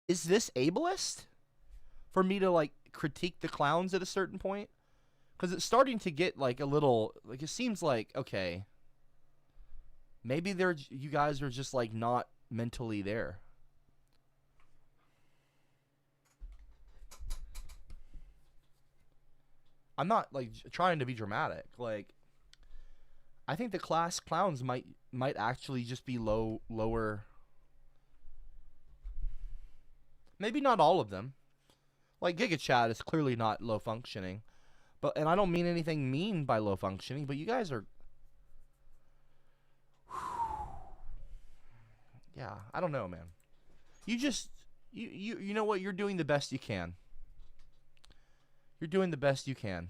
Is this ableist for me to like critique the clowns at a certain point? Because it's starting to get like a little like it seems like okay, maybe you guys are just like not mentally there. I'm not like trying to be dramatic. Like I think the class clowns might actually just be lower. Maybe not all of them. Like Giga Chad is clearly not low functioning, but and I don't mean anything mean by low functioning. But you guys are, yeah. I don't know, man. You just you know what? You're doing the best you can. You're doing the best you can.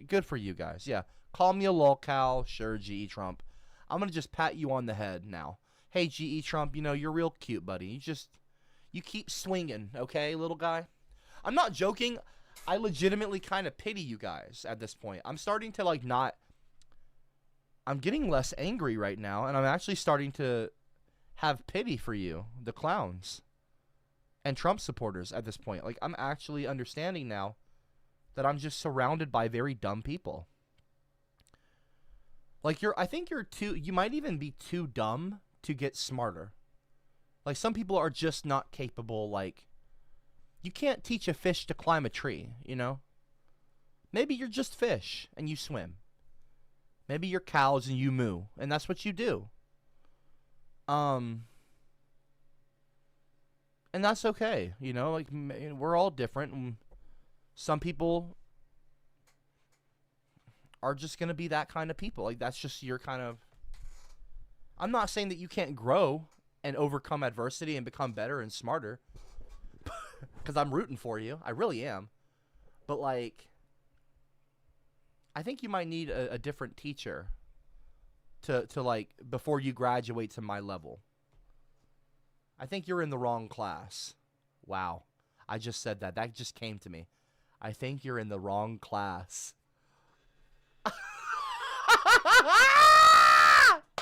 Good for you guys. Yeah. Call me a lolcow. Sure, GE Trump. I'm going to just pat you on the head now. Hey, GE Trump, you know, you're real cute, buddy. You keep swinging, okay, little guy? I'm not joking. I legitimately kind of pity you guys at this point. I'm starting to, like, not... I'm getting less angry right now, and I'm actually starting to have pity for you, the clowns, and Trump supporters at this point. Like, I'm actually understanding now that I'm just surrounded by very dumb people. Like I think you might even be too dumb to get smarter. Like some people are just not capable, like, you can't teach a fish to climb a tree, you know? Maybe you're just fish and you swim. Maybe you're cows and you moo, and that's what you do. And that's okay, you know? Like, we're all different, and some people are just going to be that kind of people. Like, that's just your kind of... I'm not saying that you can't grow and overcome adversity and become better and smarter. Because I'm rooting for you. I really am. But, like, I think you might need a different teacher to, like, before you graduate to my level. I think you're in the wrong class. Wow. I just said that. That just came to me. I think you're in the wrong class.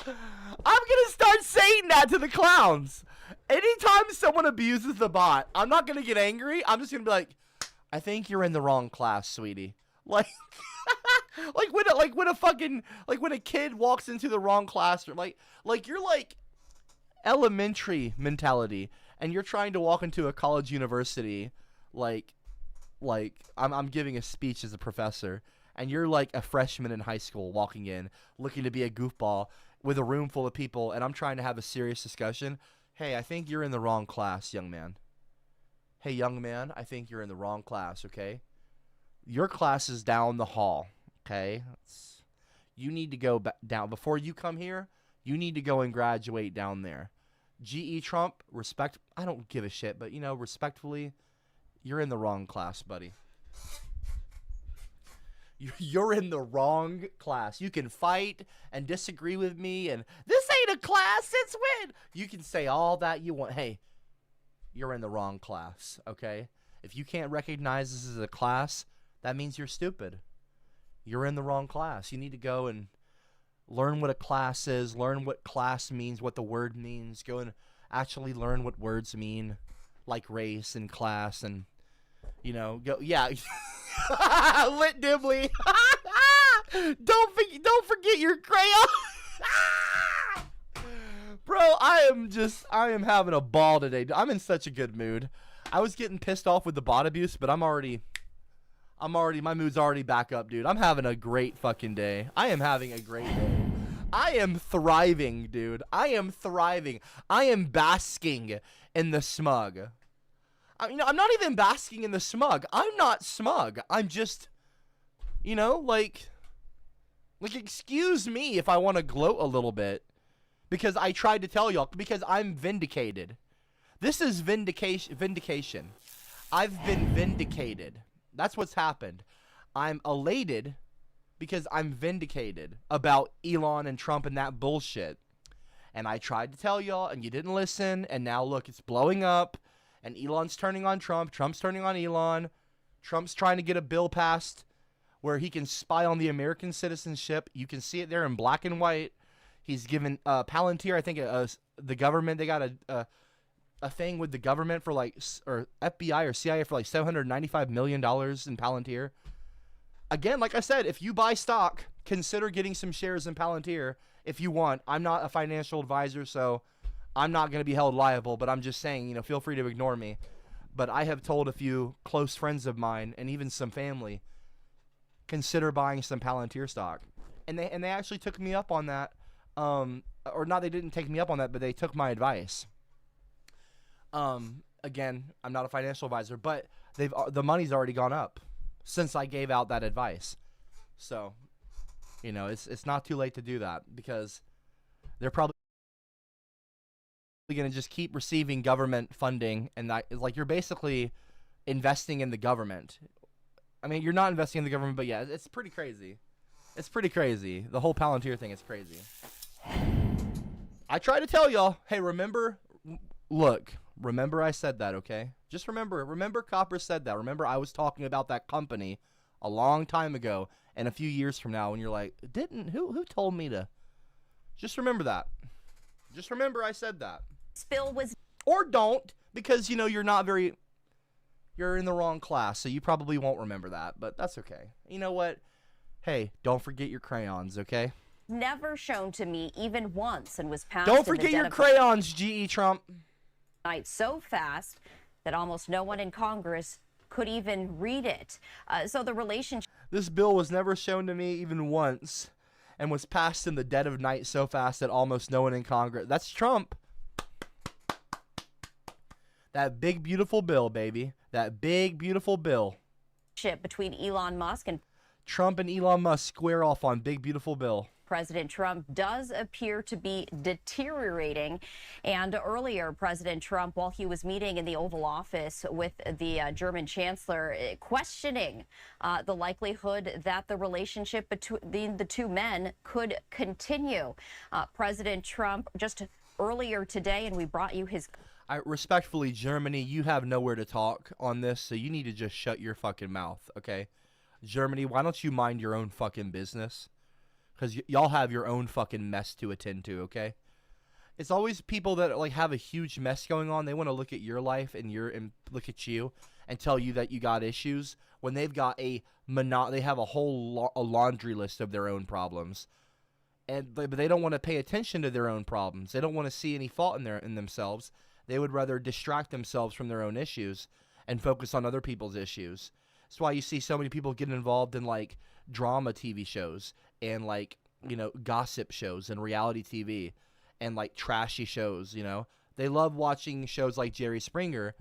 I'm gonna start saying that to the clowns. Anytime someone abuses the bot, I'm not gonna get angry. I'm just gonna be like, I think you're in the wrong class, sweetie. Like, when a kid walks into the wrong classroom, like you're like elementary mentality, and you're trying to walk into a college university, like I'm giving a speech as a professor, and you're like a freshman in high school walking in, looking to be a goofball with a room full of people, and I'm trying to have a serious discussion. Hey, I think you're in the wrong class, young man. Hey, young man, I think you're in the wrong class, okay? Your class is down the hall, okay? You need to go down. Before you come here, you need to go and graduate down there. GE Trump, respect. I don't give a shit, but, you know, respectfully, you're in the wrong class, buddy. You're in the wrong class. You can fight and disagree with me, and this ain't a class, it's win. You can say all that you want. Hey, you're in the wrong class, okay? If you can't recognize this as a class, that means you're stupid. You're in the wrong class. You need to go and learn what a class is, learn what class means, what the word means. Go and actually learn what words mean, like race and class, and, you know, go, yeah. Lit Dibley. Don't forget your crayon. Bro, I am having a ball today. I'm in such a good mood. I was getting pissed off with the bot abuse, but my mood's already back up, dude. I'm having a great fucking day. I am having a great day. I am thriving, dude. I am thriving. I am basking in the smug. I'm not even basking in the smug. I'm not smug. I'm just, like, excuse me if I want to gloat a little bit. Because I tried to tell y'all, because I'm vindicated. This is vindication. I've been vindicated. That's what's happened. I'm elated because I'm vindicated about Elon and Trump and that bullshit. And I tried to tell y'all, and you didn't listen, and now look, it's blowing up. And Elon's turning on Trump. Trump's turning on Elon. Trump's trying to get a bill passed where he can spy on the American citizenship. You can see it there in black and white. He's given Palantir, I think, the government, they got a thing with the government for like, or FBI or CIA for like $795 million in Palantir. Again, like I said, if you buy stock, consider getting some shares in Palantir if you want. I'm not a financial advisor, so I'm not going to be held liable, but I'm just saying, you know, feel free to ignore me. But I have told a few close friends of mine and even some family, consider buying some Palantir stock. And they actually took me up on that. Or not, they didn't take me up on that, but they took my advice. Again, I'm not a financial advisor, but the money's already gone up since I gave out that advice. So, you know, it's not too late to do that, because they're probably going to just keep receiving government funding, and that is like, you're basically investing in the government. I mean, you're not investing in the government, but yeah, it's pretty crazy. It's pretty crazy. The whole Palantir thing is crazy. I try to tell y'all, hey, remember I said that, okay? Just remember Copper said that. Remember I was talking about that company a long time ago, and a few years from now when you're like, who told me to? Just remember that. Just remember I said that. Spill was, or don't, because, you know, you're in the wrong class, so you probably won't remember that, but that's okay. You know what? Hey, don't forget your crayons, okay? never shown to me even once, and was passed. Don't forget your crayons, G.E. Trump. So fast that almost no one in Congress could even read it. So the relationship. This bill was never shown to me even once, and was passed in the dead of night so fast that almost no one in Congress. That's Trump. That big beautiful bill, baby. That big beautiful bill. Between Elon Musk and Trump and Elon Musk square off on big beautiful bill. President Trump does appear to be deteriorating. And earlier, President Trump, while he was meeting in the Oval Office with the German chancellor, questioning the likelihood that the relationship between the two men could continue. President Trump, just earlier today, and we brought you his... Respectfully, Germany, you have nowhere to talk on this, so you need to just shut your fucking mouth, okay? Germany, why don't you mind your own fucking business? Because y'all have your own fucking mess to attend to, okay? It's always people that like have a huge mess going on. They want to look at your life and look at you and tell you that you got issues when they've got they have a whole laundry list of their own problems, but they don't want to pay attention to their own problems. They don't want to see any fault in themselves. They would rather distract themselves from their own issues and focus on other people's issues. That's why you see so many people get involved in like drama TV shows and like, you know, gossip shows and reality TV and like trashy shows, you know. They love watching shows like Jerry Springer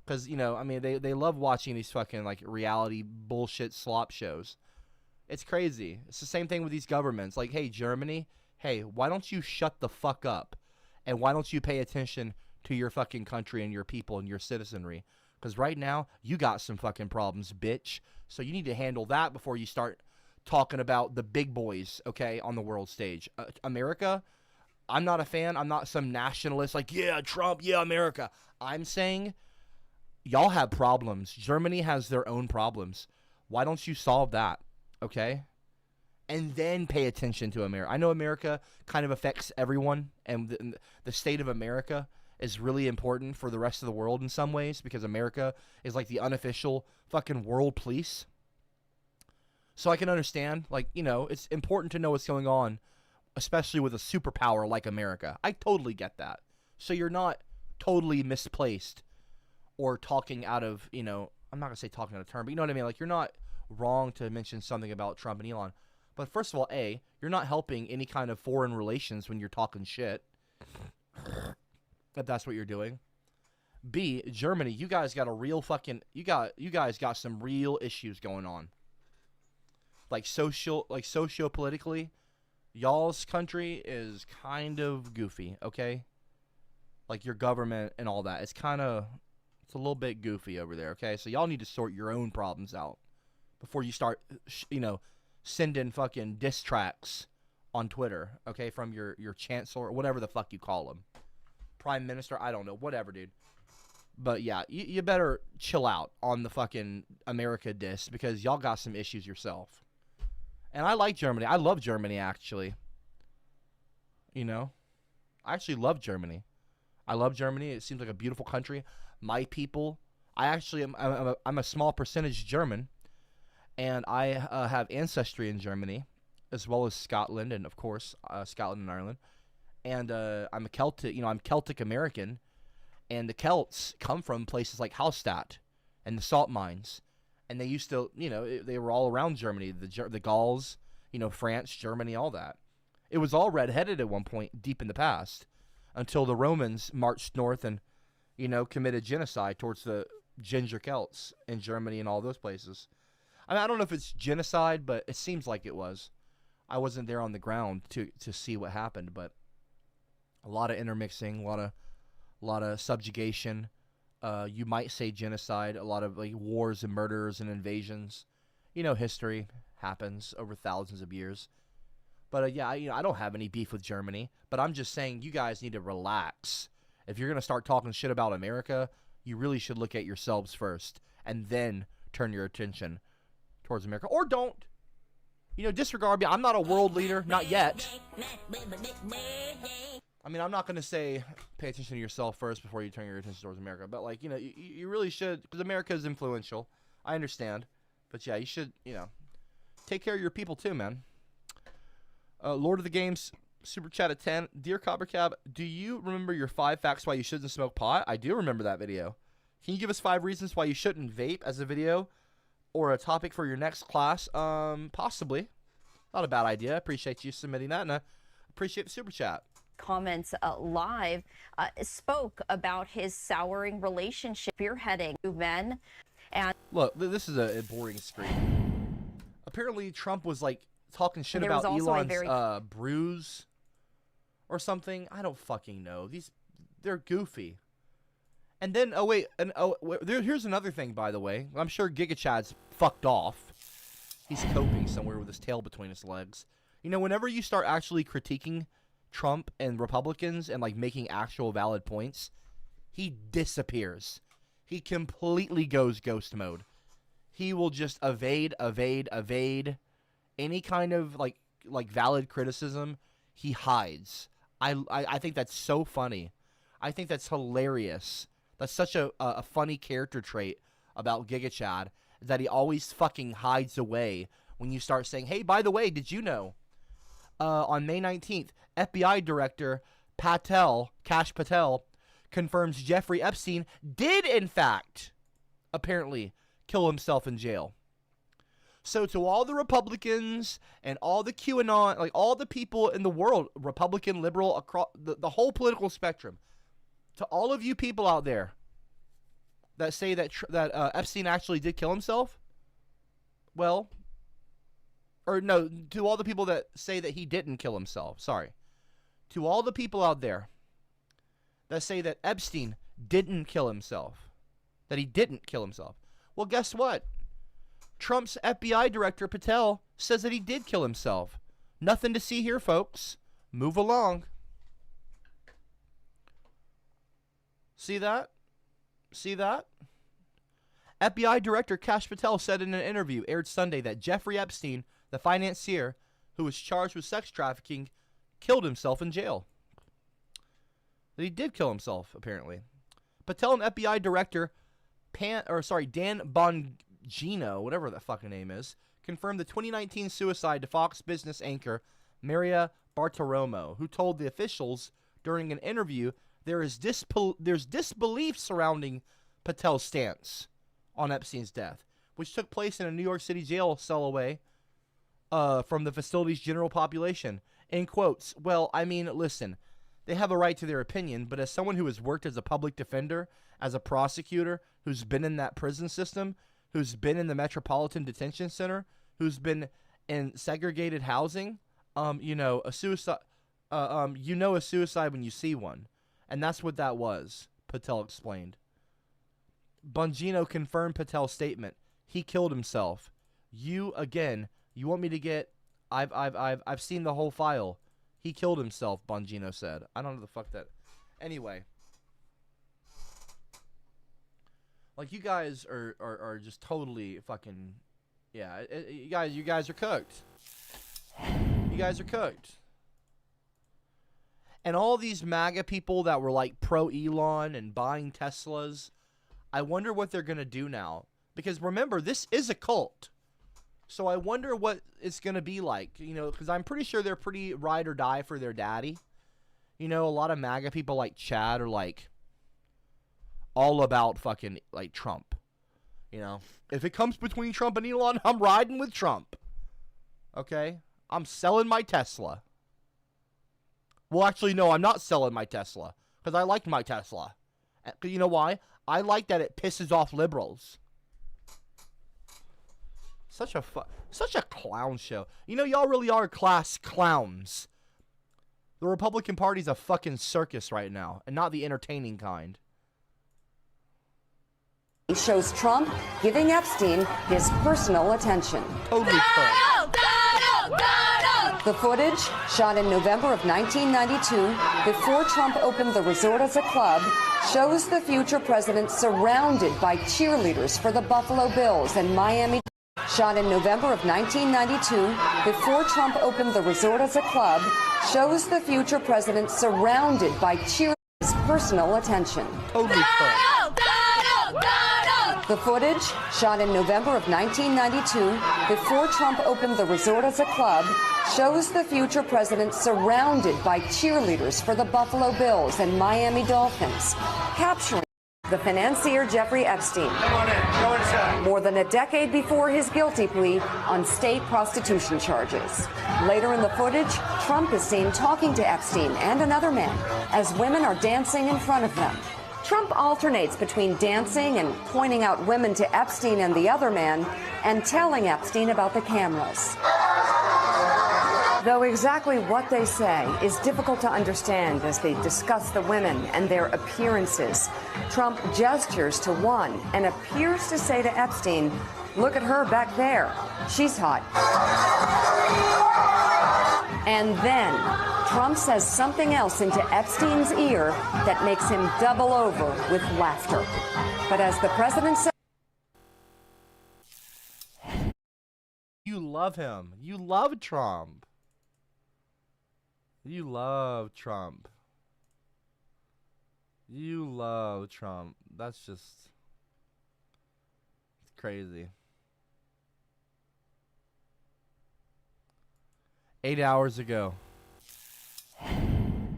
because, you know, I mean, they love watching these fucking like reality bullshit slop shows. It's crazy. It's the same thing with these governments. Like, hey, Germany, hey, why don't you shut the fuck up? And why don't you pay attention to your fucking country and your people and your citizenry? Because right now, you got some fucking problems, bitch. So you need to handle that before you start talking about the big boys, okay, on the world stage. America, I'm not a fan. I'm not some nationalist like, yeah, Trump, yeah, America. I'm saying y'all have problems. Germany has their own problems. Why don't you solve that, okay? And then pay attention to America. I know America kind of affects everyone, and the state of America is really important for the rest of the world in some ways, because America is like the unofficial fucking world police. So I can understand, like, you know, it's important to know what's going on, especially with a superpower like America. I totally get that. So you're not totally misplaced or talking out of, you know, I'm not going to say talking out of turn, but you know what I mean? Like, you're not wrong to mention something about Trump and Elon. But first of all, A, you're not helping any kind of foreign relations when you're talking shit. If that's what you're doing. B, Germany, you guys got a real fucking you guys got some real issues going on. Like socio-politically, y'all's country is kind of goofy, okay? Like your government and all that. It's a little bit goofy over there, okay? So y'all need to sort your own problems out before you start you know, sending fucking diss tracks on Twitter, okay, from your chancellor or whatever the fuck you call him. Prime Minister, I don't know, whatever, dude. But yeah, you better chill out on the fucking America diss, because y'all got some issues yourself. And I like Germany. I love Germany, actually. You know? I actually love Germany. I love Germany. It seems like a beautiful country. My people, I actually am. I'm a small percentage German, and I have ancestry in Germany, as well as Scotland, and of course Scotland and Ireland. And I'm a Celtic. I'm Celtic American, and the Celts come from places like Hallstatt and the salt mines, and they used to, they were all around Germany. The Gauls, France, Germany, all that. It was all red-headed at one point, deep in the past, until the Romans marched north and, committed genocide towards the Ginger Celts in Germany and all those places. I mean, I don't know if it's genocide, but it seems like it was. I wasn't there on the ground to see what happened, but a lot of intermixing, a lot of subjugation. You might say genocide. A lot of like wars and murders and invasions. History happens over thousands of years. But yeah, I don't have any beef with Germany. But I'm just saying, you guys need to relax. If you're gonna start talking shit about America, you really should look at yourselves first, and then turn your attention towards America, or don't. Disregard me. I'm not a world leader, not yet. I mean, I'm not gonna say pay attention to yourself first before you turn your attention towards America, but like, you really should, because America is influential. I understand, but yeah, you should, take care of your people too, man. Lord of the Games super chat at 10. Dear CopperCab, do you remember your 5 facts why you shouldn't smoke pot? I do remember that video. Can you give us 5 reasons why you shouldn't vape as a video or a topic for your next class? Possibly. Not a bad idea. I appreciate you submitting that, and I appreciate the super chat. Comments live spoke about his souring relationship, spearheading two men. And look, this is a boring screen. Apparently, Trump was like talking shit about Elon's bruise or something. I don't fucking know. They're goofy. And then, here's another thing, by the way. I'm sure GigaChad's fucked off. He's coping somewhere with his tail between his legs. Whenever you start actually critiquing Trump and Republicans and like making actual valid points, he disappears. He completely goes ghost mode. He will just evade any kind of like valid criticism. He hides. I think that's so funny. I think that's hilarious. That's such a funny character trait about GigaChad, that he always fucking hides away when you start saying, hey, by the way, did you know on May 19th, FBI Director Kash Patel, confirms Jeffrey Epstein did, in fact, apparently kill himself in jail. So to all the Republicans and all the QAnon, like all the people in the world, Republican, liberal, across the whole political spectrum, to all of you people out there that say that Epstein actually did kill himself, well, or no, to all the people that say that he didn't kill himself, sorry. To all the people out there that say that Epstein didn't kill himself, that he didn't kill himself, well, guess what? Trump's FBI Director Patel says that he did kill himself. Nothing to see here, folks. Move along. See that? See that? FBI Director Kash Patel said in an interview aired Sunday that Jeffrey Epstein, the financier who was charged with sex trafficking, killed himself in jail. That he did kill himself, apparently. Patel and FBI Director Dan Bongino, whatever that fucking name is, confirmed the 2019 suicide to Fox Business anchor Maria Bartiromo, who told the officials during an interview there's disbelief surrounding Patel's stance on Epstein's death, which took place in a New York City jail cell away from the facility's general population. In quotes, well, I mean, listen, they have a right to their opinion, but as someone who has worked as a public defender, as a prosecutor, who's been in that prison system, who's been in the Metropolitan Detention Center, who's been in segregated housing, a suicide, a suicide when you see one. And that's what that was, Patel explained. Bongino confirmed Patel's statement. He killed himself. You want me to get, I've seen the whole file. He killed himself, Bongino said. I don't know the fuck that. Anyway. Like, you guys are just totally fucking, yeah, you guys are cooked. You guys are cooked. And all these MAGA people that were like pro Elon and buying Teslas, I wonder what they're going to do now. Because remember, this is a cult. So I wonder what it's going to be like, you know, because I'm pretty sure they're pretty ride or die for their daddy. You know, a lot of MAGA people like Chad are like all about fucking like Trump. You know, if it comes between Trump and Elon, I'm riding with Trump. Okay? I'm selling my Tesla. Well, actually, no, I'm not selling my Tesla because I liked my Tesla. You know why? I like that it pisses off liberals. Such a clown show. You know, y'all really are class clowns. The Republican Party's a fucking circus right now, and not the entertaining kind. He shows Trump giving Epstein his personal attention. Totally correct. The footage, shot in November of 1992, before Trump opened the resort as a club, shows the future president surrounded by cheerleaders for the Buffalo Bills and Miami. Shot in November of 1992, before Trump opened the resort as a club, shows the future president surrounded by cheerleaders' personal attention. Totally correct. The footage, shot in November of 1992, before Trump opened the resort as a club, shows the future president surrounded by cheerleaders for the Buffalo Bills and Miami Dolphins, capturing the financier Jeffrey Epstein more than a decade before his guilty plea on state prostitution charges. Later in the footage, Trump is seen talking to Epstein and another man as women are dancing in front of them. Trump alternates between dancing and pointing out women to Epstein and the other man and telling Epstein about the cameras. Though exactly what they say is difficult to understand as they discuss the women and their appearances, Trump gestures to one and appears to say to Epstein, "Look at her back there. She's hot." And then Trump says something else into Epstein's ear that makes him double over with laughter. But as the president said, You love him. You love Trump. You love Trump. You love Trump. That's just crazy. 8 hours ago.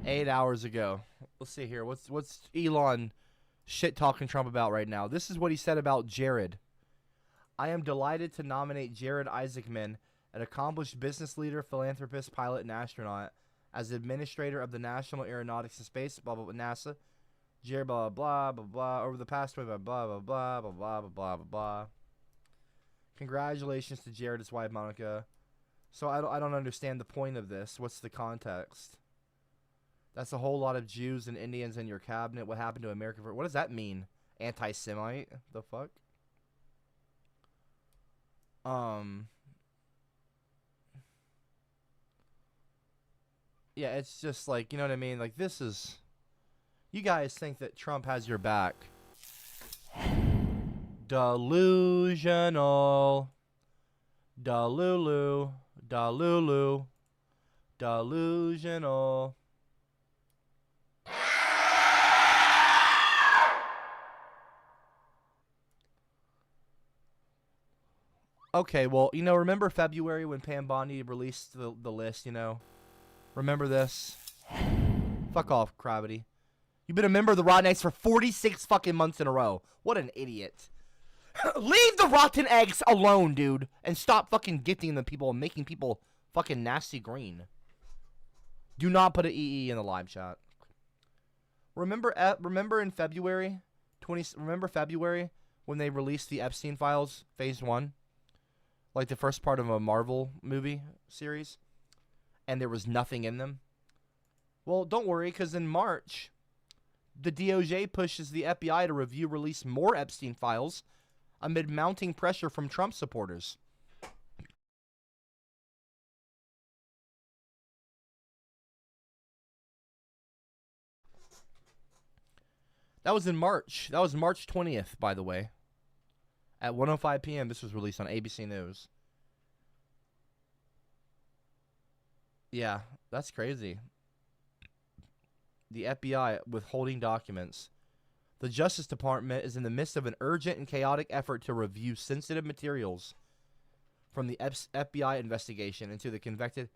8 hours ago. Let's see here. What's Elon shit talking Trump about right now? This is what he said about Jared. I am delighted to nominate Jared Isaacman, an accomplished business leader, philanthropist, pilot, and astronaut, as administrator of the National Aeronautics and Space, blah, blah, blah, NASA. Jared, blah, blah, blah, blah, over the past 20, blah, blah, blah, blah, blah, blah, blah, blah, blah, blah. Congratulations to Jared, his wife, Monica. So I don't understand the point of this. What's the context? That's a whole lot of Jews and Indians in your cabinet. What happened to America? What does that mean? Anti-Semite? The fuck? Yeah, it's just like, you know what I mean? Like, this is... You guys think that Trump has your back. Delusional. Delulu. Delulu. Delusional. Okay, well, you know, remember February when Pam Bondi released the list, you know? Remember this? Fuck off, Gravity. You've been a member of the Rotten Eggs for 46 fucking months in a row. What an idiot. Leave the rotten eggs alone, dude. And stop fucking gifting them people and making people fucking nasty green. Do not put an EE in the live chat. Remember in February? Remember February when they released the Epstein files, phase 1? Like the first part of a Marvel movie series? And there was nothing in them? Well, don't worry, because in March, the DOJ pushes the FBI to release more Epstein files amid mounting pressure from Trump supporters. That was in March. That was March 20th, by the way. At 1:05 p.m., this was released on ABC News. Yeah, that's crazy. the FBI withholding documents. The Justice Department is in the midst of an urgent and chaotic effort to review sensitive materials from the FBI investigation into the convicted.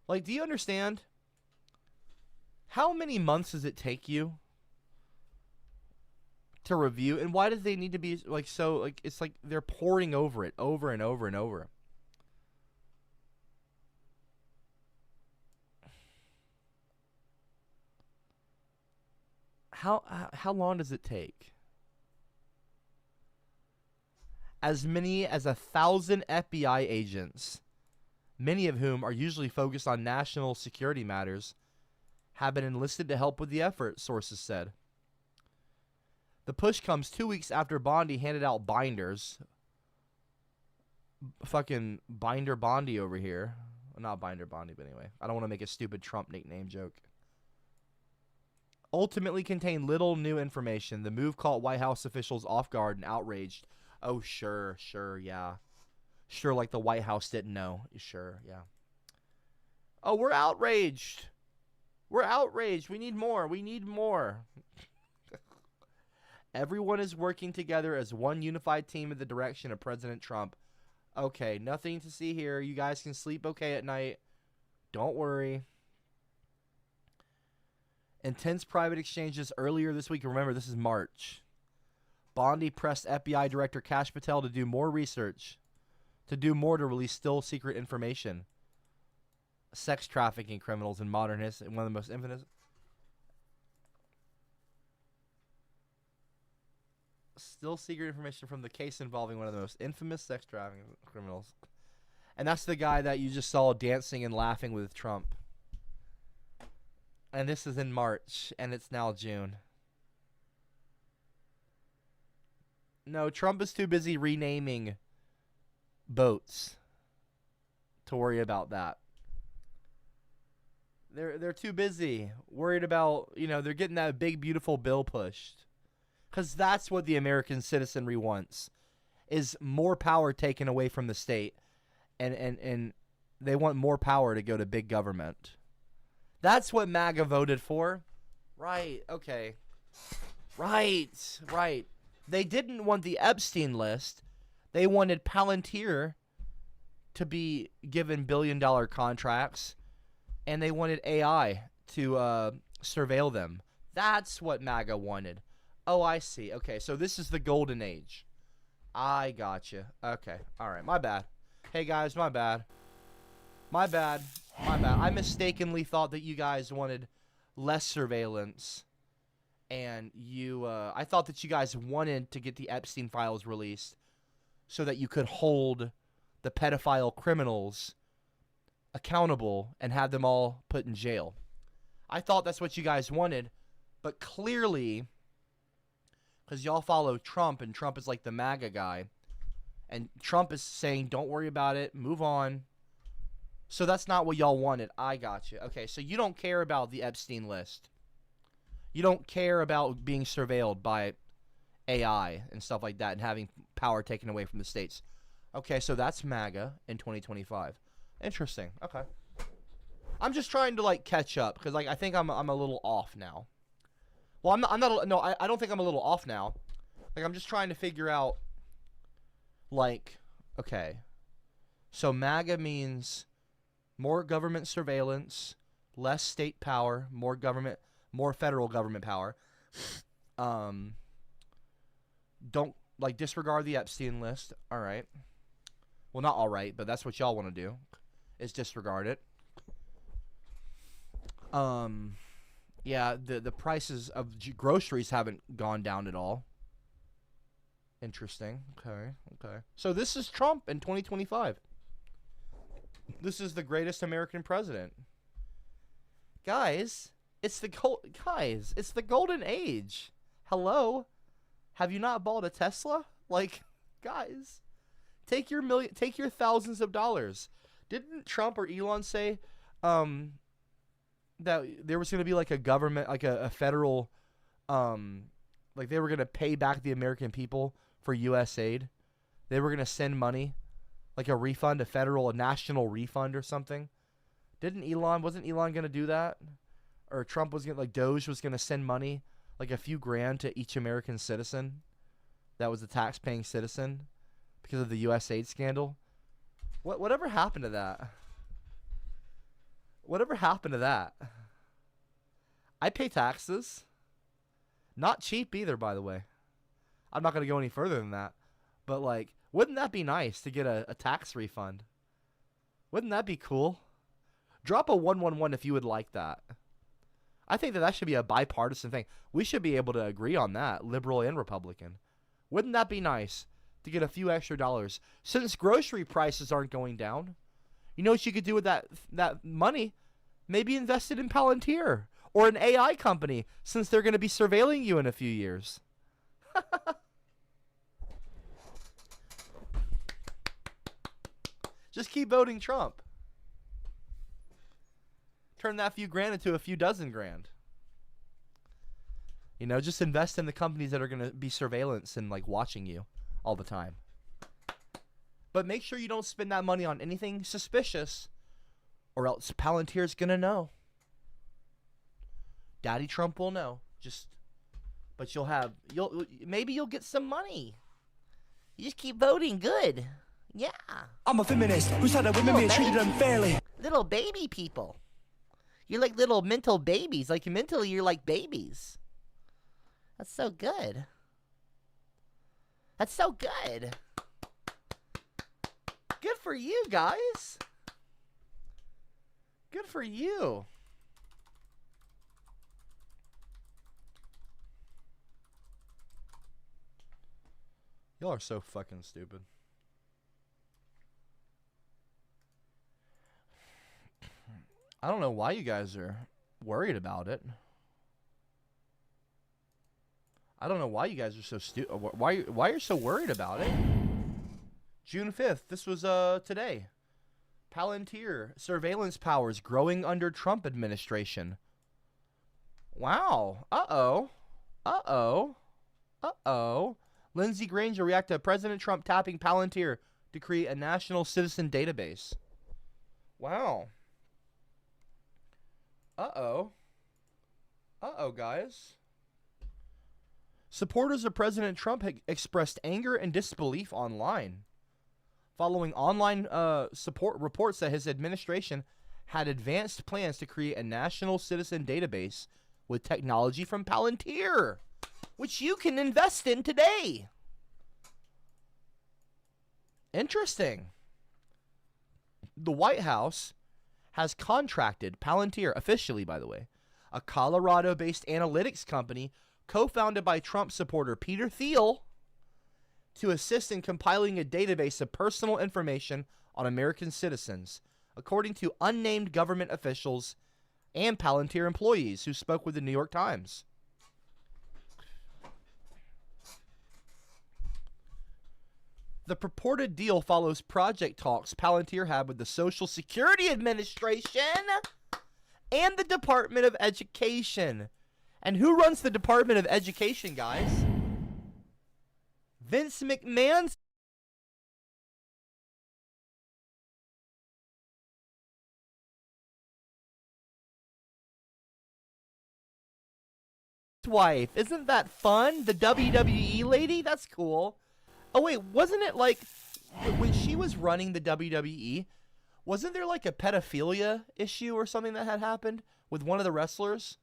Like, do you understand? How many months does it take you to review? And why does they need to be like so, like, it's like they're poring over it over and over and over. How long does it take? As many as 1,000 FBI agents, many of whom are usually focused on national security matters, have been enlisted to help with the effort, sources said. The push comes 2 weeks after Bondi handed out binders. Fucking Binder Bondi over here. Well, not Binder Bondi, but anyway. I don't want to make a stupid Trump nickname joke. Ultimately contained little new information. The move caught White House officials off guard and outraged. Oh, sure, yeah. Sure, like the White House didn't know. Sure, yeah. Oh, we're outraged. We're outraged. We need more. We need more. Everyone is working together as one unified team in the direction of President Trump. Okay, nothing to see here. You guys can sleep okay at night. Don't worry. Intense private exchanges earlier this week. Remember, this is March. Bondi pressed FBI Director Kash Patel to do more research, to do more to release still secret information. Sex trafficking criminals in modern history, one of the most infamous. Still secret information from the case involving one of the most infamous sex trafficking criminals. And that's the guy that you just saw dancing and laughing with Trump. And this is in March, and it's now June. No, Trump is too busy renaming boats to worry about that. They're too busy worried about, you know, they're getting that big beautiful bill pushed. Cuz that's what the American citizenry wants, is more power taken away from the state, and they want more power to go to big government. That's what MAGA voted for. Right, okay. Right. They didn't want the Epstein list. They wanted Palantir to be given billion-dollar contracts, and they wanted AI to surveil them. That's what MAGA wanted. Oh, I see. Okay, so this is the golden age. I gotcha. Okay, all right, my bad. Hey, guys, my bad. My bad. I mistakenly thought that you guys wanted less surveillance, and I thought that you guys wanted to get the Epstein files released so that you could hold the pedophile criminals accountable and have them all put in jail. I thought that's what you guys wanted, but clearly, because y'all follow Trump, and Trump is like the MAGA guy, and Trump is saying, don't worry about it, move on. So that's not what y'all wanted. I got you. Okay, so you don't care about the Epstein list. You don't care about being surveilled by AI and stuff like that and having power taken away from the states. Okay, so that's MAGA in 2025. Interesting. Okay. I'm just trying to, like, catch up because, like, I think I'm a little off now. Well, I'm not no, I don't think I'm a little off now. Like, I'm just trying to figure out, like, okay. So MAGA means more government surveillance, less state power, more federal government power. Don't, like, disregard the Epstein list. All right. Well, not all right, but that's what y'all want to do, is disregard it. Yeah, the prices of groceries haven't gone down at all. Interesting. Okay. So this is Trump in 2025. This is the greatest American president. Guys, it's the golden age. Hello? Have you not bought a Tesla? Like, guys, take your thousands of dollars. Didn't Trump or Elon say that there was going to be like a government, like a federal, like they were going to pay back the American people for U.S. aid? They were going to send money, like a refund, a national refund or something. Wasn't Elon going to do that? or Trump was gonna, like, Doge was gonna send money, like a few grand to each American citizen that was a tax-paying citizen because of the U.S. aid scandal. Whatever happened to that? Whatever happened to that? I pay taxes. Not cheap either, by the way. I'm not gonna go any further than that. But, like, wouldn't that be nice to get a tax refund? Wouldn't that be cool? Drop a 111 if you would like that. I think that should be a bipartisan thing. We should be able to agree on that, liberal and Republican. Wouldn't that be nice to get a few extra dollars? Since grocery prices aren't going down, you know what you could do with that money? Maybe invest it in Palantir or an AI company, since they're going to be surveilling you in a few years. Just keep voting Trump. Turn that few grand into a few dozen grand. You know, just invest in the companies that are going to be surveillance and, like, watching you all the time. But make sure you don't spend that money on anything suspicious, or else Palantir's going to know. Daddy Trump will know. But maybe you'll get some money. You just keep voting good. Yeah. I'm a feminist who said that women being treated unfairly. Little baby people. You're like little mental babies. Like, mentally, you're like babies. That's so good. That's so good. Good for you, guys. Good for you. Y'all are so fucking stupid. I don't know why you guys are worried about it. I don't know why you guys are so stupid. Why you're so worried about it? June 5th. This was today. Palantir surveillance powers growing under Trump administration. Wow. Uh-oh. Uh-oh. Uh-oh. Lindsey Granger reacted to President Trump tapping Palantir to create a national citizen database. Wow. Uh-oh. Uh-oh, guys. Supporters of President Trump expressed anger and disbelief online, following online support reports that his administration had advanced plans to create a national citizen database with technology from Palantir, which you can invest in today. Interesting. The White House has contracted Palantir, officially, by the way, a Colorado-based analytics company co-founded by Trump supporter Peter Thiel, to assist in compiling a database of personal information on American citizens, according to unnamed government officials and Palantir employees who spoke with the New York Times. The purported deal follows project talks Palantir had with the Social Security Administration and the Department of Education. And who runs the Department of Education, guys? Vince McMahon's wife. Isn't that fun? The WWE lady? That's cool. Oh, wait, wasn't it like when she was running the WWE, wasn't there like a pedophilia issue or something that had happened with one of the wrestlers?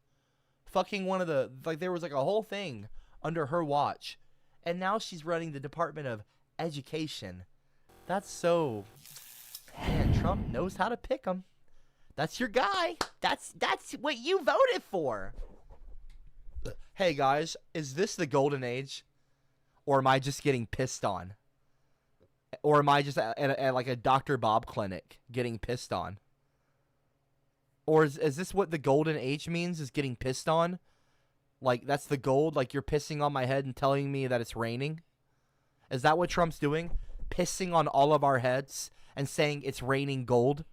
Fucking one of the, like, there was like a whole thing under her watch. And now she's running the Department of Education. That's so, man, Trump knows how to pick him. That's your guy. That's what you voted for. Hey, guys, is this the golden age? Or am I just getting pissed on? Or am I just at like a Dr. Bob clinic getting pissed on? Or is this what the golden age means, is getting pissed on? Like, that's the gold? Like, you're pissing on my head and telling me that it's raining? Is that what Trump's doing? Pissing on all of our heads and saying it's raining gold?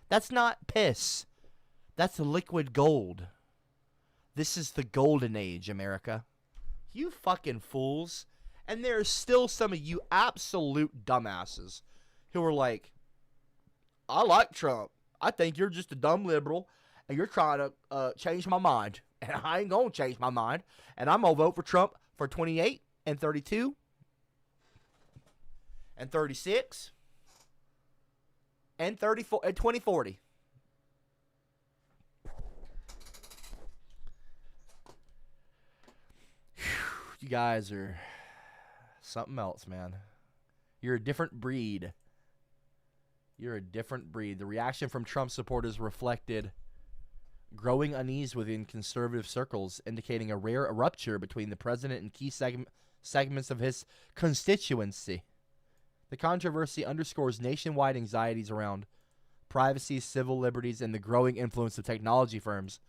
That's not piss. That's liquid gold. This is the golden age, America. You fucking fools. And there's still some of you absolute dumbasses who are like, I like Trump. I think you're just a dumb liberal. and you're trying to change my mind. And I ain't going to change my mind. And I'm going to vote for Trump for 28 and 32 and 36 and 34 and 2040. You guys are something else, man. You're a different breed. You're a different breed. The reaction from Trump supporters reflected growing unease within conservative circles, indicating a rare rupture between the president and key segments of his constituency. The controversy underscores nationwide anxieties around privacy, civil liberties, and the growing influence of technology firms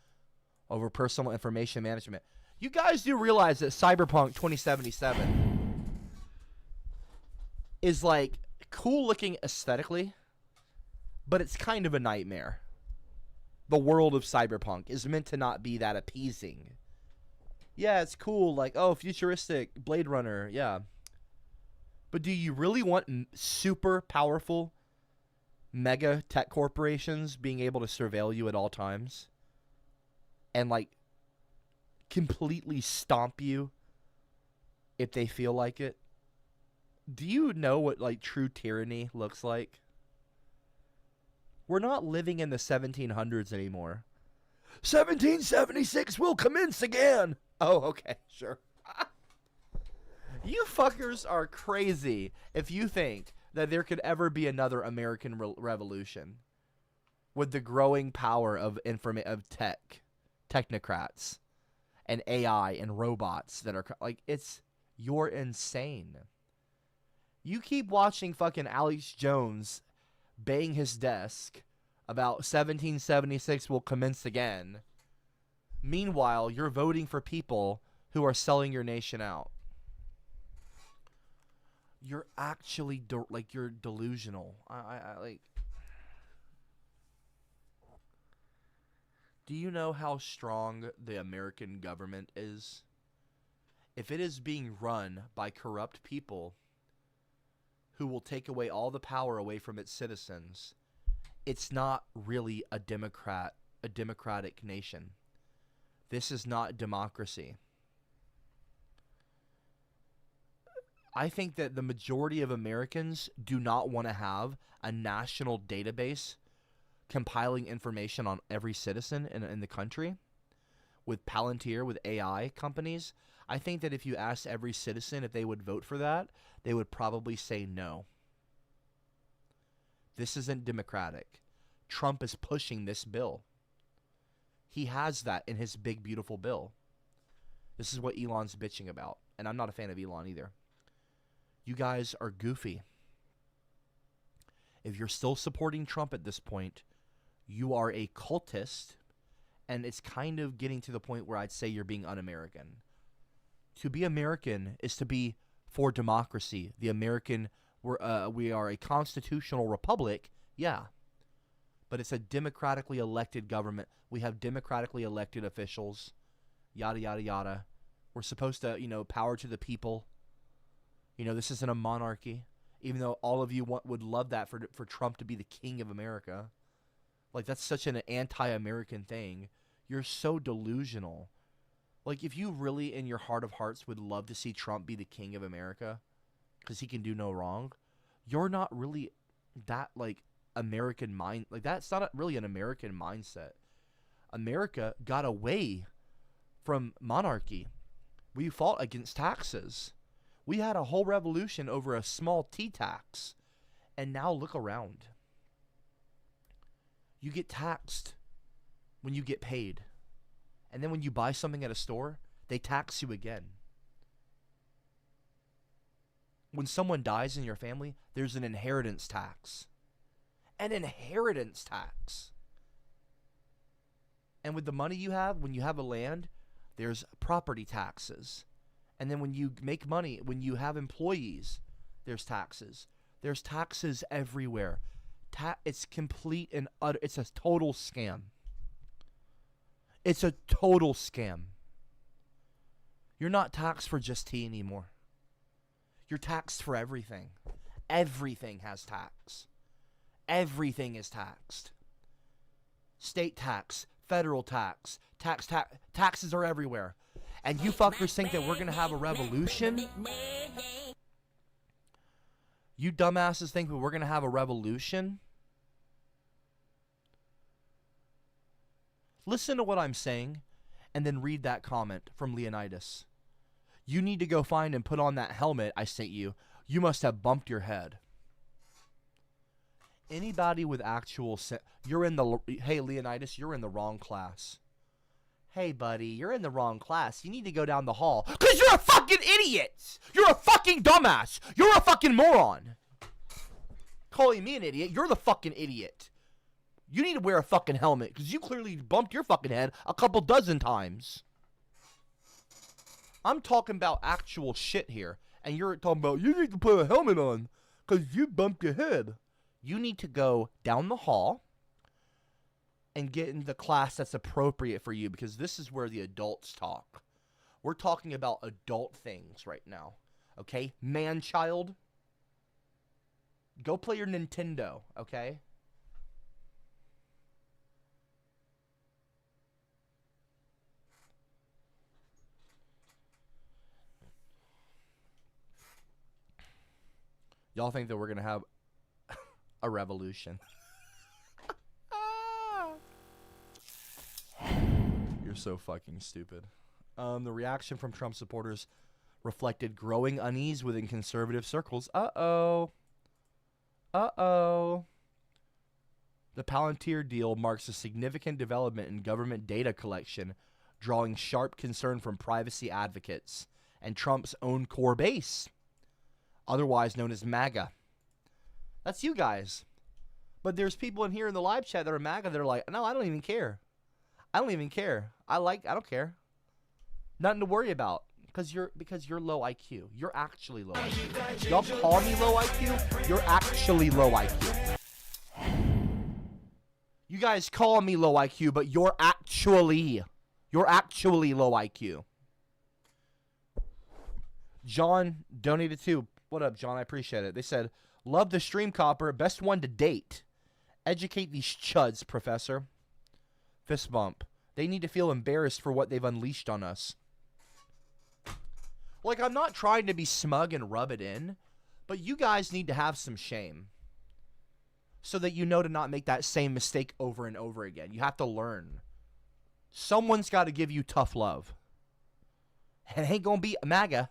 over personal information management. You guys do realize that Cyberpunk 2077 is like cool looking aesthetically, but it's kind of a nightmare. The world of Cyberpunk is meant to not be that appeasing. Yeah, it's cool, like, oh, futuristic, Blade Runner, yeah. But do you really want super powerful mega tech corporations being able to surveil you at all times? And, like, completely stomp you if they feel like it? Do you know what, like, true tyranny looks like? We're not living in the 1700s anymore. 1776 will commence again. Oh, okay, sure. You fuckers are crazy if you think that there could ever be another American revolution with the growing power of technocrats and AI and robots that are like, you're insane. You keep watching fucking Alex Jones bang his desk about 1776 will commence again. Meanwhile, you're voting for people who are selling your nation out. You're actually you're delusional. I like. Do you know how strong the American government is? If it is being run by corrupt people who will take away all the power away from its citizens, it's not really a democratic nation. This is not democracy. I think that the majority of Americans do not want to have a national database compiling information on every citizen in the country with Palantir, with AI companies. I think that if you asked every citizen if they would vote for that, they would probably say no. This isn't democratic. Trump is pushing this bill. He has that in his big, beautiful bill. This is what Elon's bitching about. And I'm not a fan of Elon either. You guys are goofy. If you're still supporting Trump at this point, you are a cultist. And it's kind of getting to the point where I'd say you're being un-American. To be American is to be for democracy. We are a constitutional republic, yeah. But it's a democratically elected government. We have democratically elected officials, yada, yada, yada. We're supposed to, power to the people. This isn't a monarchy. Even though all of you would love that for Trump to be the king of America. Like, that's such an anti-American thing. You're so delusional. Like, if you really, in your heart of hearts, would love to see Trump be the king of America, because he can do no wrong, you're not really that, like, American mind. Like, that's not really an American mindset. America got away from monarchy. We fought against taxes. We had a whole revolution over a small tea tax. And now look around. You get taxed when you get paid. And then when you buy something at a store, they tax you again. When someone dies in your family, there's an inheritance tax. An inheritance tax. And with the money you have, when you have a land, there's property taxes. And then when you make money, when you have employees, there's taxes. There's taxes everywhere. It's complete and utter. It's a total scam. It's a total scam. You're not taxed for just tea anymore. You're taxed for everything. Everything has tax. Everything is taxed. State tax, federal tax. Taxes are everywhere. And you fuckers think that we're going to have a revolution? You dumbasses think that we're going to have a revolution? Listen to what I'm saying, and then read that comment from Leonidas. You need to go find and put on that helmet I sent you. You must have bumped your head. Anybody with actual hey, Leonidas, you're in the wrong class. Hey, buddy, you're in the wrong class. You need to go down the hall. Because you're a fucking idiot. You're a fucking dumbass. You're a fucking moron. Calling me an idiot, you're the fucking idiot. You need to wear a fucking helmet because you clearly bumped your fucking head a couple dozen times. I'm talking about actual shit here. And you're talking about, you need to put a helmet on because you bumped your head. You need to go down the hall and get in the class that's appropriate for you because this is where the adults talk. We're talking about adult things right now. Okay? Man-child. Go play your Nintendo, okay? Y'all think that we're going to have a revolution. You're so fucking stupid. The reaction from Trump supporters reflected growing unease within conservative circles. Uh-oh. Uh-oh. The Palantir deal marks a significant development in government data collection, drawing sharp concern from privacy advocates and Trump's own core base, otherwise known as MAGA. That's you guys. But there's people in here in the live chat that are MAGA that are like, no, I don't even care. I don't even care. I don't care. Nothing to worry about. Because you're low IQ. You're actually low IQ. Y'all call me low IQ? You're actually low IQ. You guys call me low IQ, but you're actually low IQ. John donated too. What up, John? I appreciate it. They said, love the stream, Copper. Best one to date. Educate these chuds, Professor. Fist bump. They need to feel embarrassed for what they've unleashed on us. Like, I'm not trying to be smug and rub it in, but you guys need to have some shame so that you know to not make that same mistake over and over again. You have to learn. Someone's got to give you tough love. And it ain't going to be MAGA.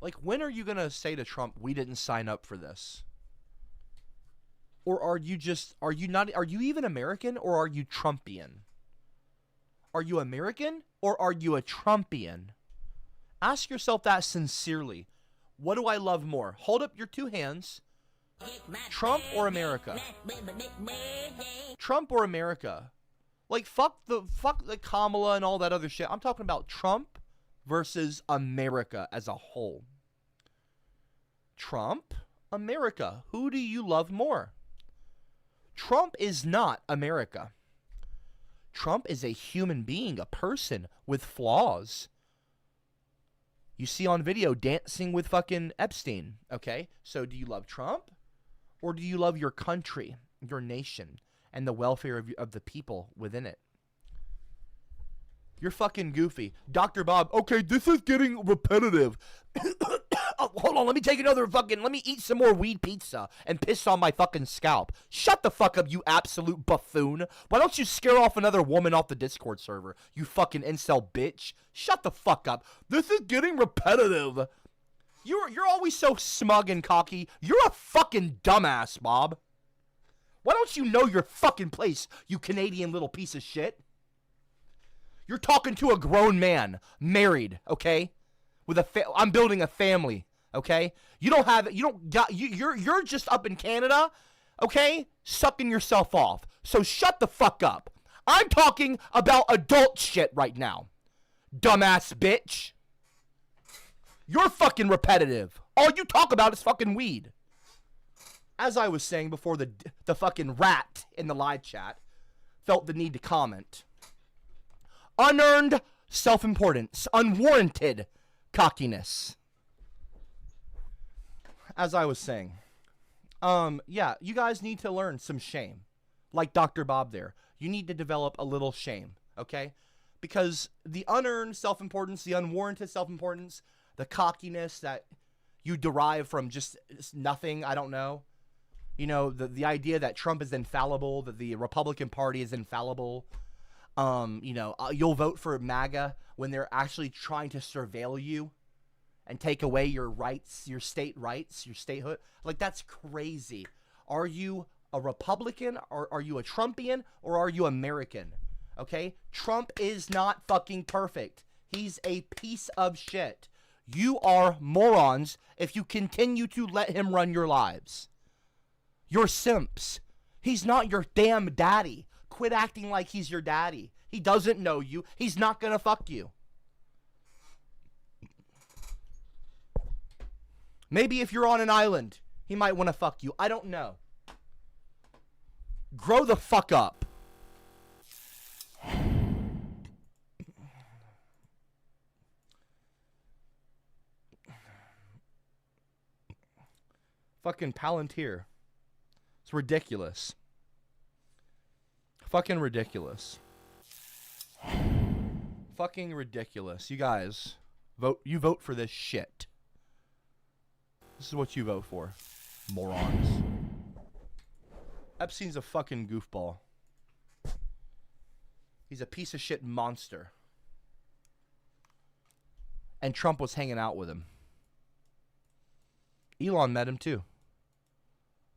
Like, when are you going to say to Trump, we didn't sign up for this? Or are you even American, or are you Trumpian? Are you American, or are you a Trumpian? Ask yourself that sincerely. What do I love more? Hold up your two hands. Trump or America? Trump or America? Like, fuck the Kamala and all that other shit. I'm talking about Trump versus America as a whole. Trump, America. Who do you love more? Trump is not America. Trump is a human being, a person with flaws. You see on video dancing with fucking Epstein, okay? So do you love Trump, or do you love your country, your nation, and the welfare of the people within it? You're fucking goofy. Dr. Bob, okay, this is getting repetitive. Oh, hold on, let me eat some more weed pizza and piss on my fucking scalp. Shut the fuck up, you absolute buffoon. Why don't you scare off another woman off the Discord server, you fucking incel bitch? Shut the fuck up. This is getting repetitive. You're always so smug and cocky. You're a fucking dumbass, Bob. Why don't you know your fucking place, you Canadian little piece of shit? You're talking to a grown man, married, okay? I'm building a family, okay? You're just up in Canada, okay? Sucking yourself off. So shut the fuck up. I'm talking about adult shit right now. Dumbass bitch. You're fucking repetitive. All you talk about is fucking weed. As I was saying before, the fucking rat in the live chat felt the need to comment. Unearned self-importance, unwarranted cockiness. As I was saying, yeah, you guys need to learn some shame. like Dr. Bob there. You need to develop a little shame, okay? Because the unearned self-importance, the unwarranted self-importance, the cockiness that you derive from just nothing, I don't know. You know, the idea that Trump is infallible, that the Republican Party is infallible. You know, you'll vote for MAGA when they're actually trying to surveil you and take away your rights, your state rights, your statehood. Like, that's crazy. Are you a Republican, or are you a Trumpian, or are you American? Okay? Trump is not fucking perfect. He's a piece of shit. You are morons if you continue to let him run your lives. You're simps. He's not your damn daddy. Quit acting like he's your daddy. He doesn't know you. He's not gonna fuck you. Maybe if you're on an island, he might want to fuck you. I don't know. Grow the fuck up. Fucking Palantir. It's ridiculous. Fucking ridiculous. Fucking ridiculous. You guys, vote. You vote for this shit. This is what you vote for, morons. Epstein's a fucking goofball. He's a piece of shit monster. And Trump was hanging out with him. Elon met him too.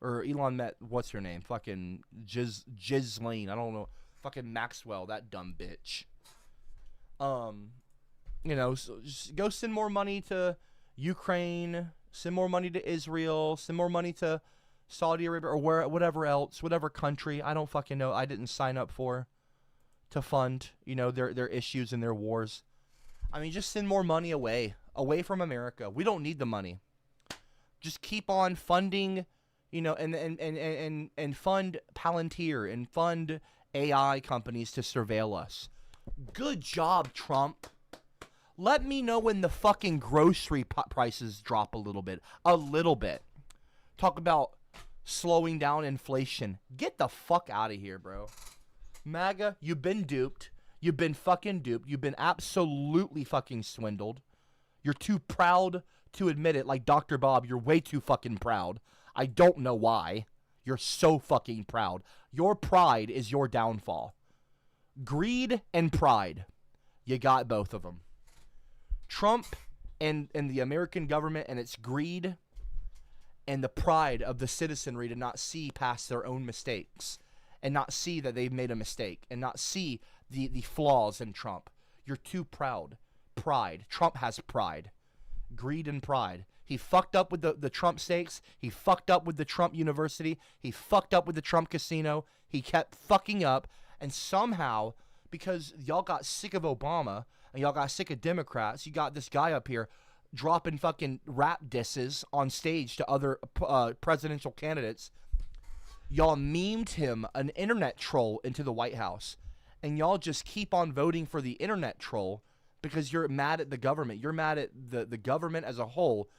Or Elon met, what's her name? Fucking Ghislaine. I don't know. Fucking Maxwell, that dumb bitch. You know, so just go send more money to Ukraine. Send more money to Israel. Send more money to Saudi Arabia or whatever else, whatever country. I don't fucking know. I didn't sign up for to fund, you know, their issues and their wars. I mean, just send more money away from America. We don't need the money. Just keep on funding, you know, and fund Palantir and fund AI companies to surveil us. Good job, Trump. Let me know when the fucking grocery prices drop a little bit. A little bit. Talk about slowing down inflation. Get the fuck out of here, bro. MAGA, you've been duped. You've been fucking duped. You've been absolutely fucking swindled. You're too proud to admit it. Like Dr. Bob, you're way too fucking proud. I don't know why. You're so fucking proud. Your pride is your downfall. Greed and pride. You got both of them. Trump and the American government and its greed and the pride of the citizenry to not see past their own mistakes and not see that they've made a mistake and not see the flaws in Trump. You're too proud. Pride. Trump has pride. Greed and pride. He fucked up with the Trump steaks. He fucked up with the Trump University. He fucked up with the Trump casino. He kept fucking up. And somehow, because y'all got sick of Obama and y'all got sick of Democrats, you got this guy up here dropping fucking rap disses on stage to other presidential candidates. Y'all memed him, an internet troll, into the White House. And y'all just keep on voting for the internet troll because you're mad at the government. You're mad at the government as a whole.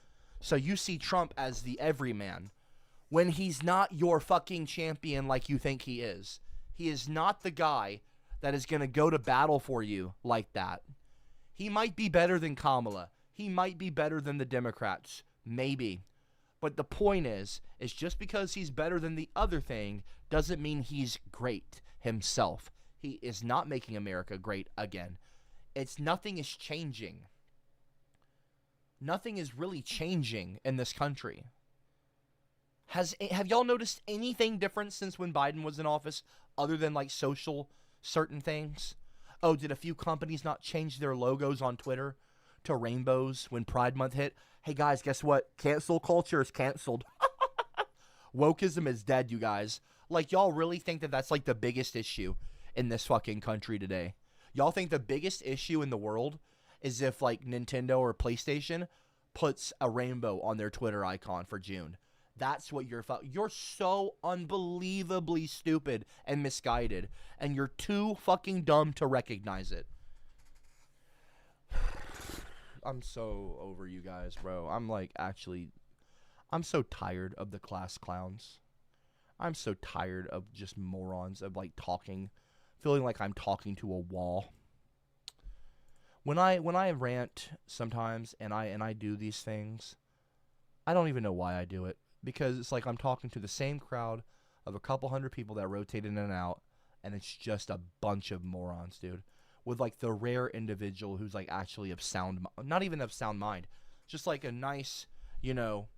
So you see Trump as the everyman when he's not your fucking champion like you think he is. He is not the guy that is going to go to battle for you like that. He might be better than Kamala. He might be better than the Democrats. Maybe. But the point is just because he's better than the other thing doesn't mean he's great himself. He is not making America great again. Nothing is changing. Nothing is really changing in this country. Have y'all noticed anything different since when Biden was in office other than like social certain things? Oh, did a few companies not change their logos on Twitter to rainbows when Pride Month hit? Hey guys, guess what? Cancel culture is canceled. Wokeism is dead, you guys. Like, y'all really think that that's like the biggest issue in this fucking country today? Y'all think the biggest issue in the world is if like Nintendo or PlayStation puts a rainbow on their Twitter icon for June? That's what you're so unbelievably stupid and misguided, and you're too fucking dumb to recognize it. I'm so over you guys, bro. I'm so tired of the class clowns. I'm so tired of just morons, of like talking, feeling like I'm talking to a wall. When I rant sometimes and I do these things, I don't even know why I do it, because it's like I'm talking to the same crowd of a couple hundred people that rotate in and out, and it's just a bunch of morons, dude. With like the rare individual who's like actually of sound, not even of sound mind, just like a nice, you know,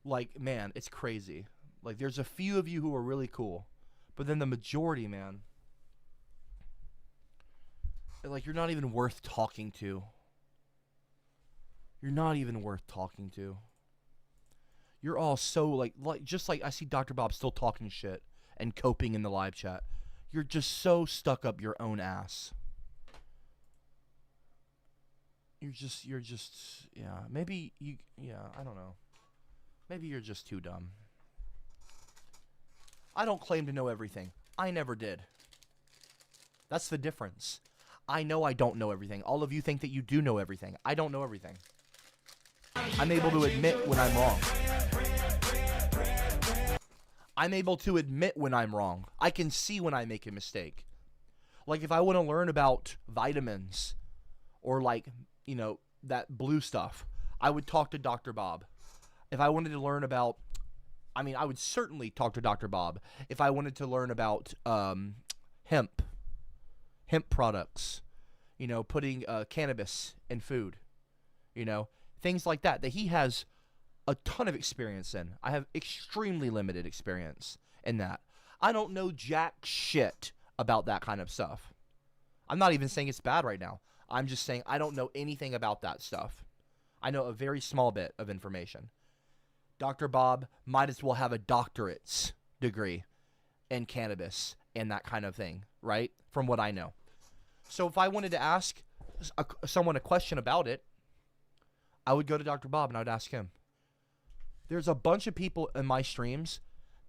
like, man, it's crazy. Like, there's a few of you who are really cool, but then the majority, man, like, you're not even worth talking to. You're not even worth talking to. You're all so, like just like I see Dr. Bob still talking shit and coping in the live chat. You're just so stuck up your own ass. You're just, yeah, maybe you, yeah, I don't know. Maybe you're just too dumb. I don't claim to know everything. I never did. That's the difference. I know I don't know everything. All of you think that you do know everything. I don't know everything. I'm able to admit when I'm wrong. I'm able to admit when I'm wrong. I can see when I make a mistake. Like, if I want to learn about vitamins or, like, you know, that blue stuff, I would talk to Dr. Bob. If I wanted to learn about, I mean, I would certainly talk to Dr. Bob. If I wanted to learn about hemp products, you know, putting cannabis in food, you know, things like that he has a ton of experience in. I have extremely limited experience in that. I don't know jack shit about that kind of stuff. I'm not even saying it's bad right now. I'm just saying I don't know anything about that stuff. I know a very small bit of information. Dr. Bob might as well have a doctorate's degree in cannabis and that kind of thing, right? From what I know. So if I wanted to ask someone a question about it, I would go to Dr. Bob and I would ask him. There's a bunch of people in my streams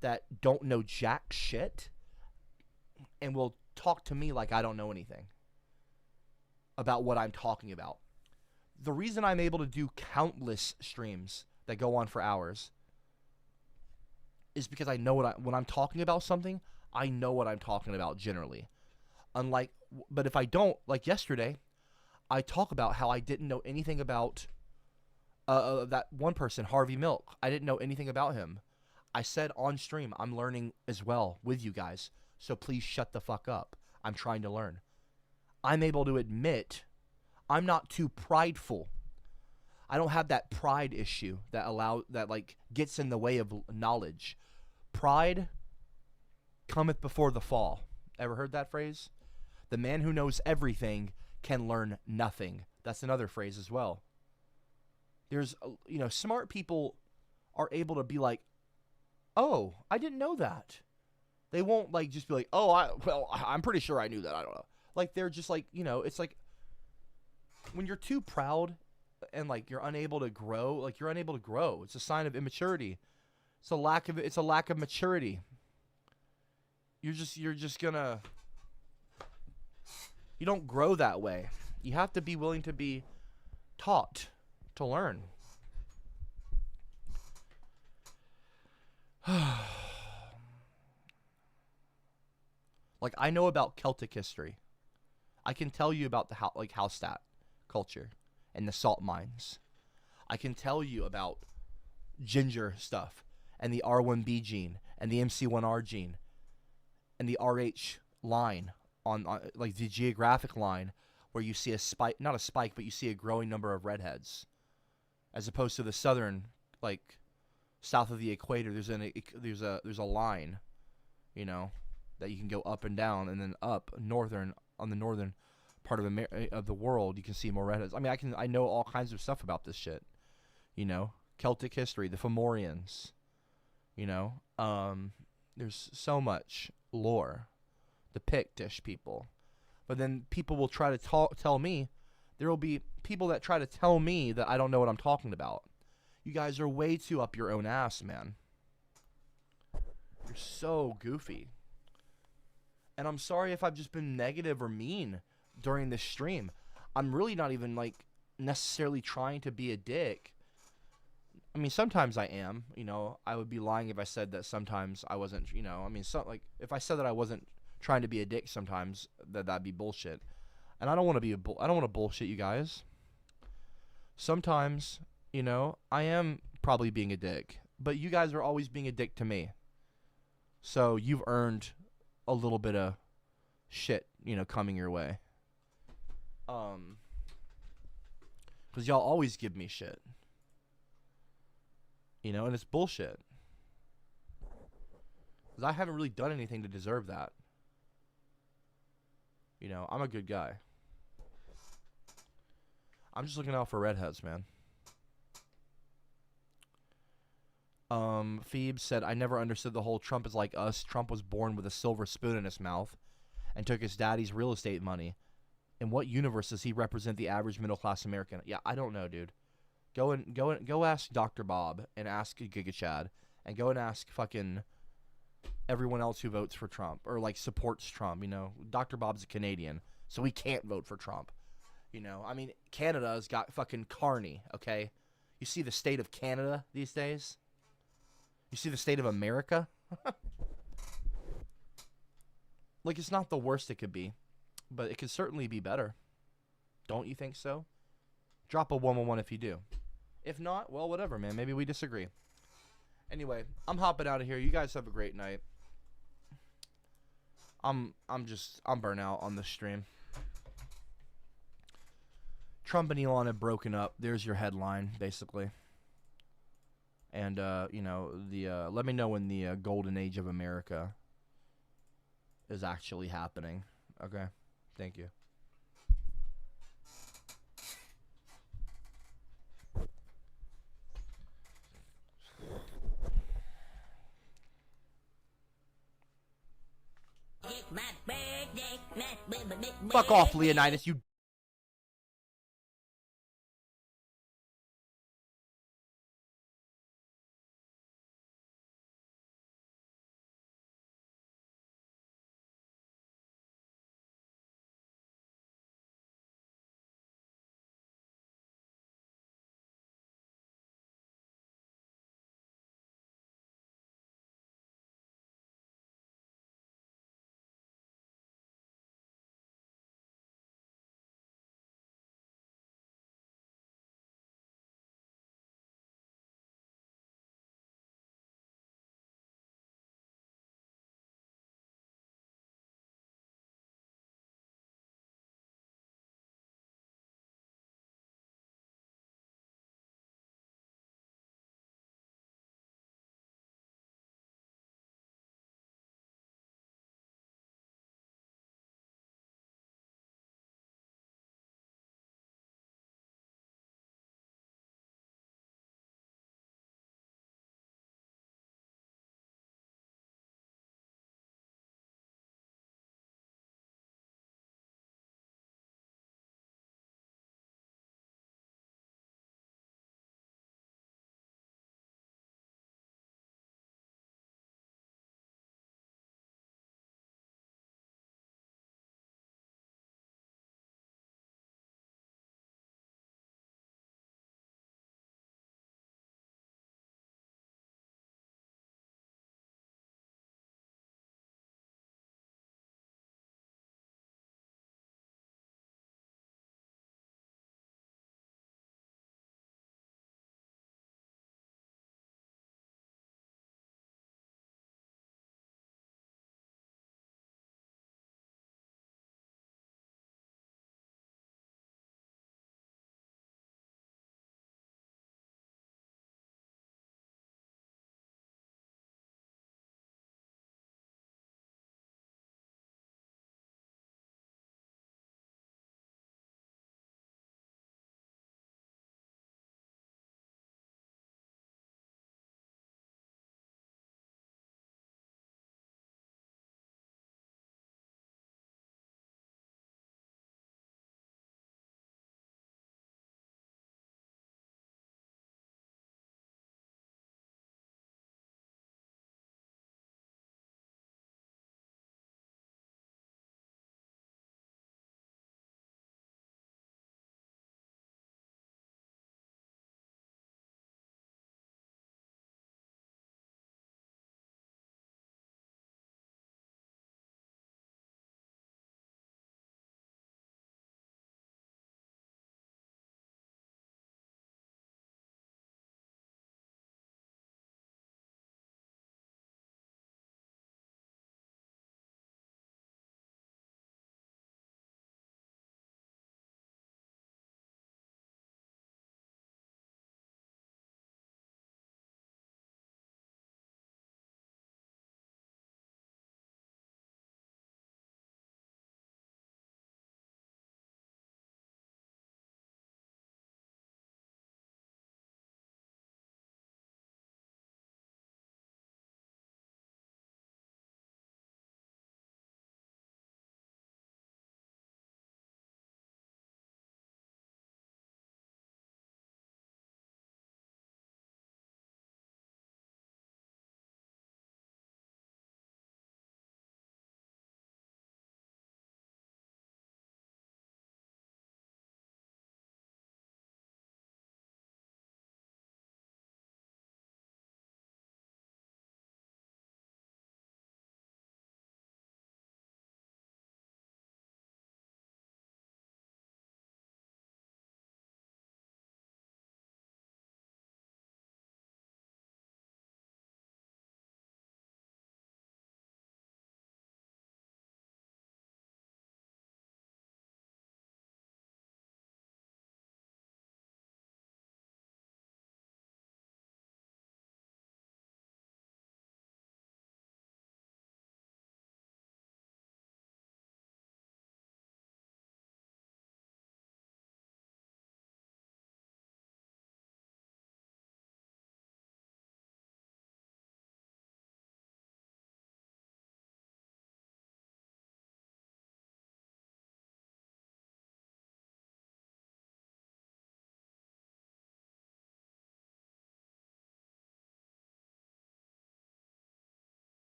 that don't know jack shit and will talk to me like I don't know anything about what I'm talking about. The reason I'm able to do countless streams that go on for hours is because I know when I'm talking about something, I know what I'm talking about generally. But if I don't, like yesterday, I talk about how I didn't know anything about that one person, Harvey Milk. I didn't know anything about him. I said on stream, I'm learning as well with you guys, so please shut the fuck up. I'm trying to learn. I'm able to admit I'm not too prideful. I don't have that pride issue that like gets in the way of knowledge. Pride cometh before the fall. Ever heard that phrase? The man who knows everything can learn nothing. That's another phrase as well. There's, you know, smart people are able to be like, oh, I didn't know that. They won't like just be like, oh, I'm pretty sure I knew that. I don't know. Like, they're just like, you know, it's like when you're too proud and like you're unable to grow, like you're unable to grow. It's a sign of immaturity. It's a lack of maturity. You're just gonna, you don't grow that way. You have to be willing to be taught to learn. Like, I know about Celtic history. I can tell you about the Hallstatt culture and the salt mines. I can tell you about ginger stuff and the R1B gene and the MC1R gene and the RH line on like the geographic line where you see a spike, not a spike, but you see a growing number of redheads, as opposed to the southern, like south of the equator. There's a line, you know, that you can go up and down, and then up on the northern part of the world, you can see more redheads. I mean, I know all kinds of stuff about this shit, you know, Celtic history, the Fomorians, you know, there's so much lore, the Pictish people. But then people will try to tell me, there will be people that try to tell me that I don't know what I'm talking about. You guys are way too up your own ass, man. You're so goofy. And I'm sorry if I've just been negative or mean during this stream. I'm really not even like necessarily trying to be a dick. I mean, sometimes I am. You know, I would be lying if I said that sometimes I wasn't. You know, I mean, like if I said that I wasn't trying to be a dick sometimes, that'd be bullshit. And I don't want to be I don't want to bullshit you guys. Sometimes, you know, I am probably being a dick, but you guys are always being a dick to me. So you've earned a little bit of shit, you know, coming your way. Because y'all always give me shit. You know, and it's bullshit. Because I haven't really done anything to deserve that. You know, I'm a good guy. I'm just looking out for redheads, man. Phoebe said, I never understood the whole Trump is like us. Trump was born with a silver spoon in his mouth and took his daddy's real estate money. In what universe does he represent the average middle-class American? Yeah, I don't know, dude. Go ask Dr. Bob and ask Giga Chad and go and ask fucking everyone else who votes for Trump or like supports Trump, you know. Dr. Bob's a Canadian, so he can't vote for Trump. You know, I mean, Canada's got fucking Carney, okay? You see the state of Canada these days? You see the state of America? Like, it's not the worst it could be, but it could certainly be better. Don't you think so? Drop a 111 if you do. If not, well, whatever, man. Maybe we disagree. Anyway, I'm hopping out of here. You guys have a great night. I'm burnt out on this stream. Trump and Elon have broken up. There's your headline, basically. And, you know, let me know when the golden age of America is actually happening. Okay? Thank you. Fuck off, Leonidas, you